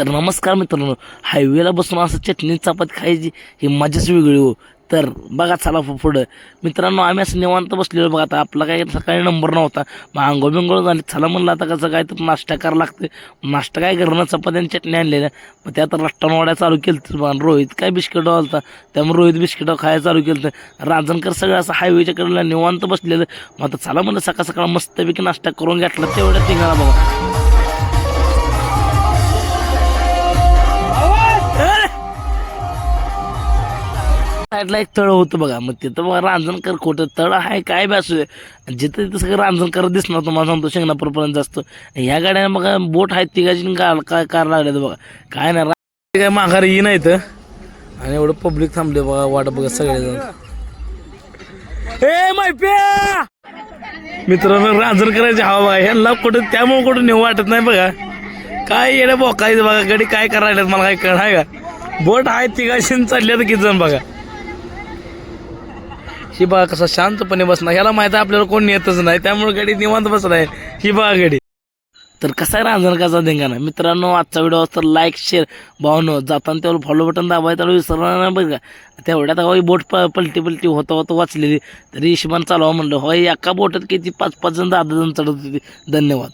तर नमस्कार मित्रांनो, हायवेला बसून असं चटणी चपाती खायची ही मजाच वेगळी हो. तर बघा चला पुढं मित्रांनो, आम्ही असं निवांत बसलेलो बघा. आता आपला काही सकाळी नंबर नव्हता, मग आंघोळ बिंघोळ झाली. चला म्हणलं आता कसं काय तर नाश्ता करावं लागतं. नाश्ता काय करणं, चपाती आणि चटणी आणलेल्या. मग त्यात रट्टा वड्या चालू केलं बघा. रोहित काय बिस्किट होता, त्यामुळे रोहित बिस्किट खायला चालू केलं. रांजणकर सगळं असं हायवेच्या कडेला निवांत बसलेलं. मग आता चला म्हणलं सकाळ सकाळ मस्तपैकी नाश्ता करून घेतला. तेवढ्या तिघाला बघा साईडला एक तळ होतं बघा. मग तिथं बघा रांजणकर खोटं तळ आहे काय बी असू दे, जिथं तिथं सगळं रांजणकर दिसणार तुम्हाला सांगतो. शेंगणापूरपर्यंत जास्त ह्या गाड्या बघा बोट आहेत तिघाची काय कार लागले बघा. काय नाही काय माघारी येई नाही तर. आणि एवढं पब्लिक थांबले बघा वाट बघा सगळेजण. ए माहिती मित्रांनो, रांजणकरांची हवा बघा. ह्यांना कुठं त्यामुळे कुठं नेऊ वाटत नाही बघा. काय येणं बोकायचं बघा. गडी काय करायला मला काय कळ आहे का. बोट आहे तिघाशी चालले तर किती जण बघा. ही बघा कसा शांतपणे बसणार. ह्याला माहिती आहे आपल्याला कोण येतच नाही, त्यामुळे गाडी निवांत बसत आहे. ही बघा गाडी. तर कसा आहे रांजणकरचा धिंगाणा मित्रांनो. आजचा व्हिडिओ असतो लाईक शेअर भावनो. जाताना तेवढं फॉलो बटन दाबाय त्याला विसरणार नाही बघा. तेवढ्यात बोट पलटी होता वाचलेली. तरी हिशोबान चालवा म्हणलं. होय एका बोटात किती 5-5 जण 10 जण चढत होते. धन्यवाद.